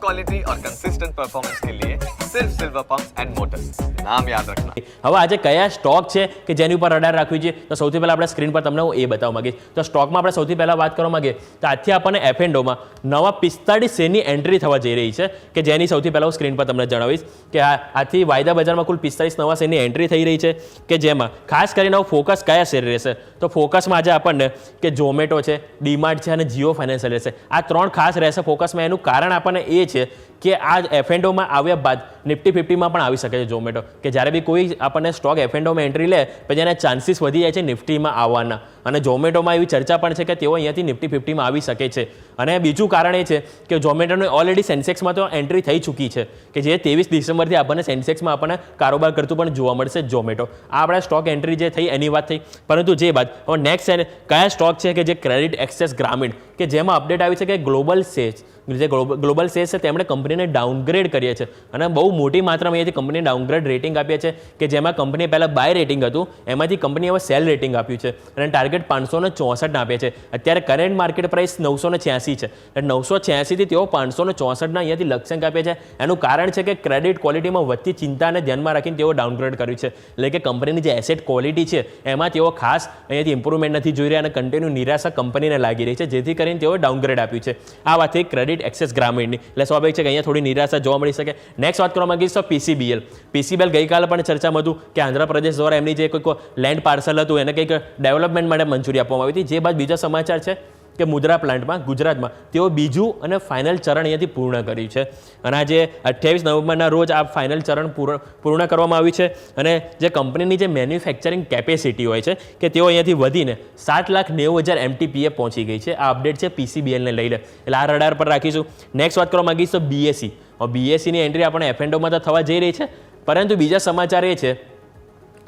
Quality और consistent performance के लिए सिर्फ सिल्वर पंप्स एंड मोटर्स, नाम याद रखना। હવે આજે કયા સ્ટોક છે કે જેની ઉપર રડાર રાખવી છે, તો સૌથી પહેલાં આપણે સ્ક્રીન પર તમને હું એ બતાવવા માંગીશ. તો સ્ટોકમાં આપણે સૌથી પહેલાં વાત કરવા માંગીએ તો આજથી આપણને એફએન્ડોમાં નવા 45 શેરની એન્ટ્રી થવા જઈ રહી છે કે જેની સૌથી પહેલાં હું સ્ક્રીન પર તમને જણાવીશ કે આજથી વાયદા બજારમાં કુલ 45 નવા શેરની એન્ટ્રી થઈ રહી છે કે જેમાં ખાસ કરીને ફોકસ કયા શેર રહેશે. તો ફોકસમાં આજે આપણને કે ઝોમેટો છે, ડીમાર્ટ છે અને જીઓ ફાઇનાન્શિયલ રહેશે. આ ત્રણ ખાસ રહેશે ફોકસમાં. એનું કારણ આપણને એ છે કે આ એફએન્ડોમાં આવ્યા બાદ નિફ્ટી 50માં પણ આવી શકે છે ઝોમેટો, કે જ્યારે બી કોઈ આપણને સ્ટોક એફએન્ડોમાં એન્ટ્રી લે પછી એના ચાન્સીસ વધી જાય છે નિફ્ટીમાં આવવાના. અને ઝોમેટોમાં એવી ચર્ચા પણ છે કે તેઓ અહીંયાથી નિફ્ટી 50માં આવી શકે છે. અને બીજું કારણ એ છે કે ઝોમેટોની ઓલરેડી સેન્સેક્સમાં તો એન્ટ્રી થઈ ચૂકી છે કે જે 23 ડિસેમ્બરથી આપણને સેન્સેક્સમાં આપણને કારોબાર કરતું પણ જોવા મળશે ઝોમેટો. આ આપણા સ્ટોક એન્ટ્રી જે થઈ એની વાત થઈ. પરંતુ જે બાદ હવે નેક્સ્ટ કયા સ્ટોક છે કે જે ક્રેડિટ એક્સેસ ગ્રામીણ કે જેમાં અપડેટ આવી છે કે ગ્લોબલ સેલ્સ જે ગ્લોબલ સેલ્સ છે તેમણે કંપનીને ડાઉનગ્રેડ કરીએ છે અને બહુ મોટી માત્રામાં અહીંયાથી કંપનીને ડાઉનગ્રેડ રેટિંગ આપીએ છે કે જેમાં કંપની પહેલાં બાય રેટિંગ હતું એમાંથી કંપની હવે સેલ રેટિંગ આપ્યું છે અને ટાર્ગેટ 564 આપે છે. અત્યારે કરંટ માર્કેટ પ્રાઇસ 986 છે એટલે 986થી તેઓ 564ના અહીંયાથી લક્ષ્યાંક આપે છે. એનું કારણ છે કે ક્રેડિટ ક્વોલિટીમાં વધતી ચિંતાને ધ્યાનમાં રાખીને તેઓ ડાઉનગ્રેડ કર્યું છે. એટલે કે કંપનીની જે એસેટ ક્વોલિટી છે એમાં તેઓ ખાસ અહીંયાથી ઇમ્પ્રુવમેન્ટ નથી જોઈ રહ્યા અને કન્ટિન્યુ નિરાશા કંપનીને લાગી રહી છે, જેથી કરીને તેઓએ ડાઉનગ્રેડ આપ્યું છે. આ વાત થઈ ક્રેડિટ એક્સેસ ગ્રામીણની. એટલે સ્વાભાવિક છે કે અહીંયા થોડી નિરાશા જોવા મળી શકે. નેક્સ્ટ વાત કરવા માંગીશ તો પીસીબીએલ ગઈકાલે પણ ચર્ચામાં હતું કે આંધ્રપ્રદેશ દ્વારા એમની જે કોઈક લેન્ડ પાર્સલ હતું એને કંઈક ડેવલપમેન્ટ માટે મંજૂરી આપવામાં આવી હતી. જે બાદ બીજા સમાચાર છે કે મુદ્રા પ્લાન્ટમાં ગુજરાતમાં તેઓ બીજું અને ફાઇનલ ચરણ અહીંયાથી પૂર્ણ કર્યું છે. અને આજે 28 નવેમ્બરના રોજ આ ફાઇનલ ચરણ પૂર્ણ કરવામાં આવ્યું છે. અને જે કંપનીની જે મેન્યુફેક્ચરિંગ કેપેસિટી હોય છે કે તેઓ અહીંયાથી વધીને 7,90,000 MTPA પહોંચી ગઈ છે. આ અપડેટ છે પીસીબીએલને લઈને. એટલે આ રડાર પર રાખીશું. નેક્સ્ટ વાત કરવા માંગીશ તો બીએસસી. બીએસસીની એન્ટ્રી આપણે એફએન્ડોમાં તો થવા જઈ રહી છે, પરંતુ બીજા સમાચાર એ છે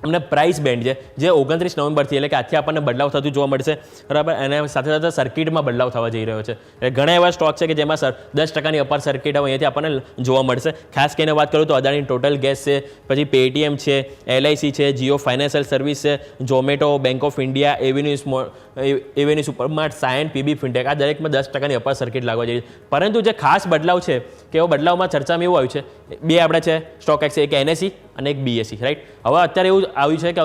અમને પ્રાઇસ બેન્ડ છે જે 29 નવેમ્બરથી એટલે કે આજથી આપણને બદલાવ થતું જોવા મળશે, બરાબર. અને સાથે સાથે સર્કિટમાં બદલાવ થવા જઈ રહ્યો છે. એટલે ઘણા એવા સ્ટોક છે કે જેમાં 10% અપર સર્કિટ અહીંયાથી આપણને જોવા મળશે. ખાસ કરીને વાત કરું તો અદાણી ટોટલ ગેસ છે, પછી પેટીએમ છે, LIC છે, જીઓ ફાઇનાન્શિયલ સર્વિસ છે, Zomato, bank of India, avenue supermart, સાયન, પીબી ફિનટેક, આ દરેકમાં 10% અપર સર્કિટ લાગવા જઈ રહી છે. પરંતુ જે ખાસ બદલાવ છે કે એવો બદલાવમાં ચર્ચામાં એવું આવ્યું છે બે આપણે છે સ્ટોક એક્સચેન્જ, એક NSE અને એક BSE, રાઈટ. હવે અત્યારે એવું આવ્યું છે કે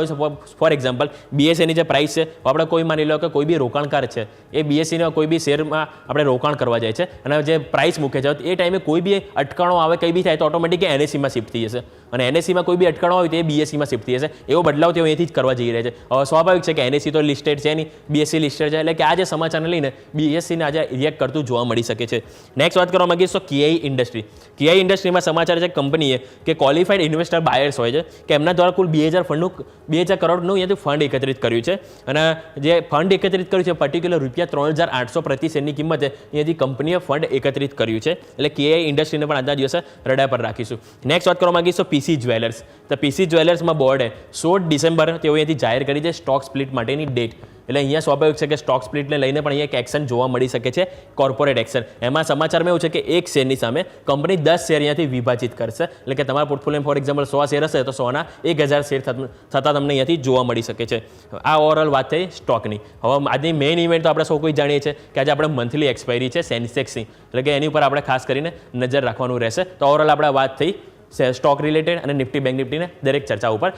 ફોર એક્ઝામ્પલ BSEની જે પ્રાઇસ છે આપણે કોઈ માની લો કે કોઈ બી રોકાણકાર છે એ BSEના કોઈ બી શેરમાં આપણે રોકાણ કરવા જાય છે અને જે પ્રાઇસ મૂકે છે એ ટાઈમે કોઈ બી અટકણો આવે કંઈ બી થાય તો ઓટોમેટિક NSEમાં શિફ્ટ થઈ જશે અને NSEમાં કોઈ બી અટકણો આવે તો એ BSEમાં શિફ્ટ થઈ જશે. એવો બદલાવ તેઓ અહીંથી જ કરવા જઈ રહ્યા છે. હવે સ્વાભાવિક છે કે NSE તો લિસ્ટેડ છે નહીં, BSE લિસ્ટેડ છે, એટલે કે આ જે સમાચારને લઈને BSEને આજે રિએક્ટ કરતું જોવા મળી શકે છે. નેક્સ્ટ વાત કરવા માંગીશ તો KI ઇન્ડસ્ટ્રીમાં સમાચાર છે કંપનીએ કે ક્વોલિફાઈડ ઇન્વેસ્ટર બાયર્સ હોય છે કે એમના દ્વારા કુલ 2,000 કરોડનું અહીંયાથી ફંડ એકત્રિત કર્યું છે. અને જે ફંડ એકત્રિત કર્યું છે પર્ટિક્યુલર ₹3,800 પ્રતિ શેરની કિંમતે અહીંયાથી કંપનીએ ફંડ એકત્રિત કર્યું છે. એટલે KI ઇન્ડસ્ટ્રીને પણ આજના દિવસે રડાર પર રાખીશું. નેક્સ્ટ વાત કરવા માંગીશ તો PC જ્વેલર્સ. તો PC જ્વેલર્સમાં બોર્ડે 16 ડિસેમ્બર તેઓ અહીંયાથી જાહેર કરી છે સ્ટોક સ્પ્લિટ માટેની ડેટ. એટલે અહીંયા સ્વાભાવિક છે કે સ્ટોક સ્પ્લિટને લઈને પણ અહીંયા એક એક્શન જોવા મળી શકે છે, કોર્પોરેટ એક્શન. એમાં સમાચારમાં એવું છે કે એક શેરની સામે કંપની 10 શેર અહીંયાથી વિભાજિત કરશે. એટલે કે તમારા પોર્ટફોલિયો ફોર એક્ઝામ્પલ 100 શેર હશે તો 100ના 1,000 શેર થતાં તમને અહીંયાથી જોવા મળી શકે છે. આ ઓવરઓલ વાત થઈ સ્ટોકની. હવે આજની મેઇન ઇવેન્ટ તો આપણે સૌ કોઈ જાણીએ છીએ કે આજે આપણે મંથલી એક્સપાયરી છે સેન્સેક્સની, એટલે કે એની ઉપર આપણે ખાસ કરીને નજર રાખવાનું રહેશે. તો ઓવરઓલ આપણે વાત થઈ સ્ટોક રિલેટેડ અને નિફ્ટી બેંક નિફ્ટીને દરેક ચર્ચા ઉપર.